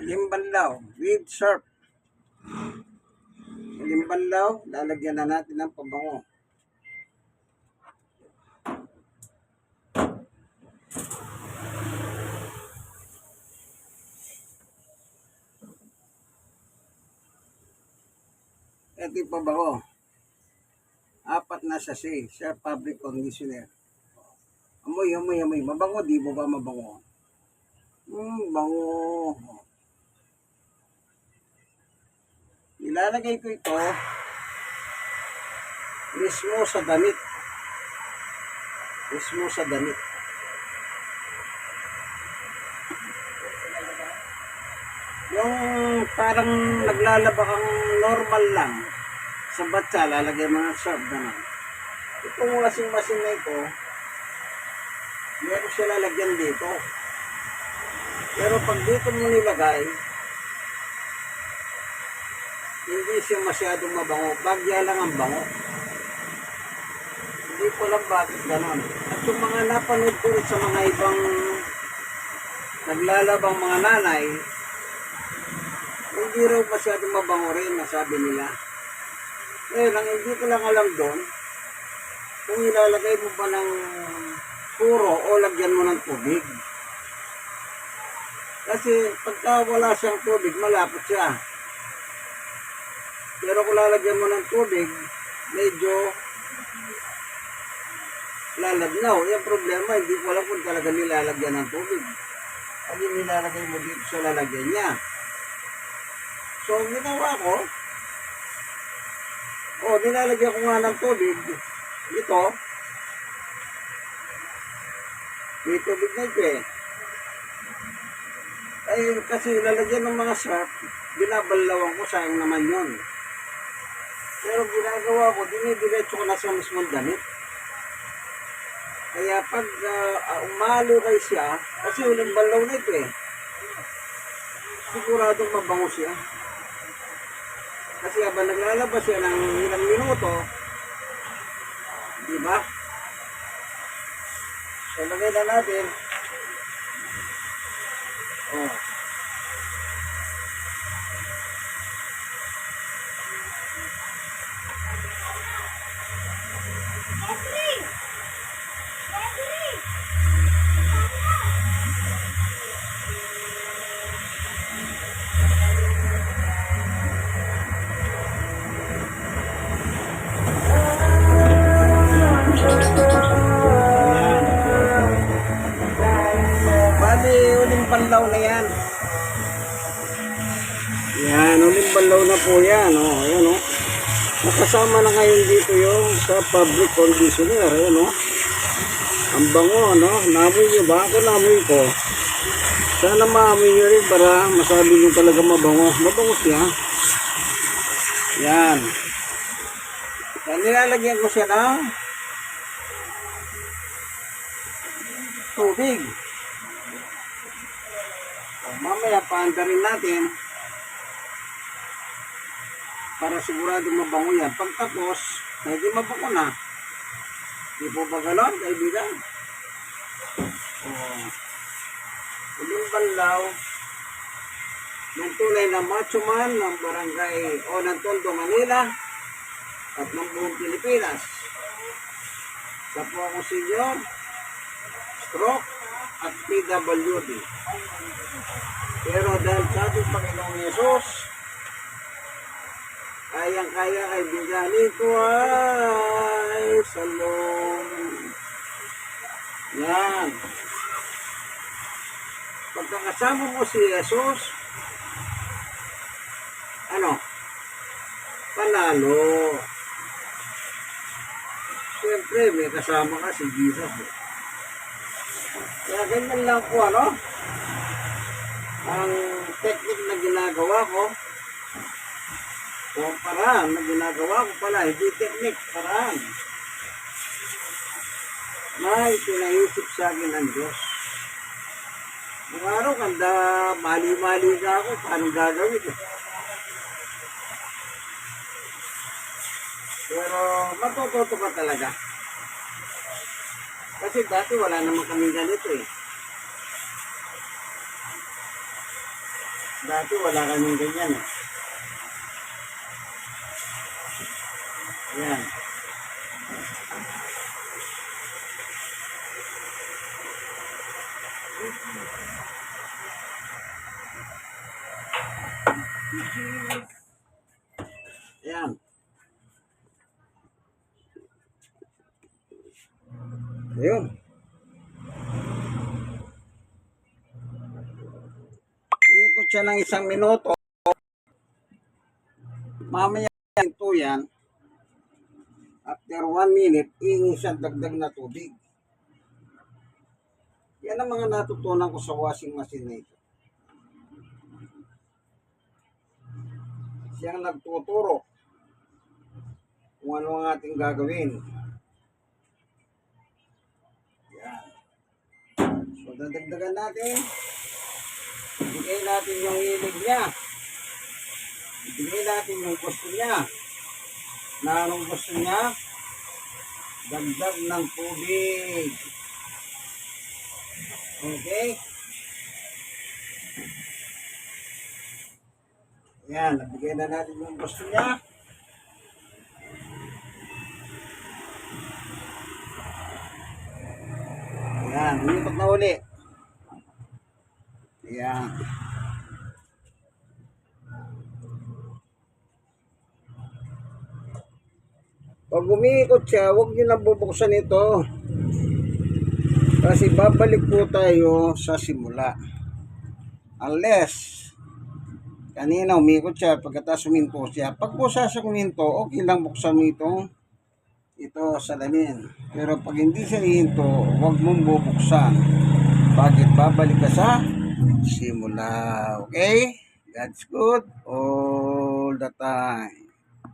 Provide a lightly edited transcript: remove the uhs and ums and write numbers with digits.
Limbanlaw with surf. Limbanlaw, lalagyan na natin ng pabango. Ito yung pabango. 4 na sachet, surf fabric conditioner. Amoy, amoy, amoy. Mabango, di mo ba mabango? Bango. Ilalagay ko ito mismo sa damit. Mismo sa damit. Yung parang naglalaba kang normal lang sa batsa, lalagay mga surf ganun. Itong washing machine na ito, meron siya lalagyan dito. Pero pag dito mo nilagay, hindi siya masyadong mabango. Bagya lang ang bango. Hindi ko lang bakit ganon. At yung mga napanood ko sa mga ibang naglalabang mga nanay, hindi raw masyadong mabango rin, nasabi nila. Ngayon, ang hindi ko lang alam doon, kung ilalagay mo ba ng puro o lagyan mo ng tubig. Kasi pagka wala siyang tubig, malapot siya. Pero kung lalagyan mo ng tubig, medyo lalabnaw. Yung problema, hindi ko alam kung talaga nilalagyan ng tubig. Pag nilalagay mo dito sa lalagyan niya. So, ginawa ko, nilalagyan ko nga ng tubig. Ito, may tubig na ito eh. Ay, kasi lalagyan ng mga surf, binabalawan ko, sayang naman yun. Pero ginagawa ko, dinidiretso ko na sa mismong damit. Kaya pag umalukay siya, kasi uling balaw na ito eh, siguradong mabango siya. Kasi habang naglalabas siya ng ilang minuto, di ba? So, lagay na natin. Bali, uling panlaw na yan. Yan, uling panlaw na po yan. Ayan, nakasama na ngayon dito yung sa fabric conditioner. Ayan, ang bango, namoy nyo ba? Ako namoy ko. Sana maamoy nyo rin para masabi nyo talaga mabango. Mabango siya. Yan. Yan, nilalagyan ko siya ng tubig. Mamaya paanda rin natin para sigurado mabango yan. Pagtapos, medyo mabango na. Di po ba ganon, kaibigan? Uling banlaw ng tunay na macho man ng barangay o ng Tondo, Manila at ng buong Pilipinas. Sa po ako senior, stroke at PWD. Pero dahil sa ating Panginoong Yesus, kayang-kaya kaibigan, ito ay salong. Yan. Pagkakasama mo si Yesus, panalo. Siyempre, may kasama ka si Jesus. Kaya ganyan lang po, ang technique na ginagawa ko, o paraan na ginagawa ko pala, hindi technique, paraan na ipinaisip sa akin ng Diyos. Mga araw, kanda mali-mali ka ako, paano gagawin eh. Pero matututo ka talaga. Kasi dati wala naman kami ganito eh. Dati wala kaming ganyan eh. Yan. Yan. Ayun. Ikot siya ng 1 minuto. Mamaya ito yan. After 1 minute, iingin siya dagdag na tubig. Yan ang mga natutunan ko sa washing machine na ito. Siyang nagtuturo kung ano ang ating gagawin. Yan. So, dadagdagan natin. Ibigay natin yung hilig niya. Ibigay natin yung gusto niya. Na anong gusto niya? Dagdag ng tubig. Okay? Yan, nabigay na natin yung gusto niya. Yan, umikot na uli. Yan. Pag umiikot siya, huwag nyo na bubuksan ito. Kasi babalik po tayo sa simula. Unless, kanina umikot siya, pagkatapos huminto siya. Pag po sa huminto, okay lang buksan mo ito salamin. Pero pag hindi siya hihinto, huwag mong bubuksan. Bakit? Babalik ka sa simula. Okay? That's good all the time.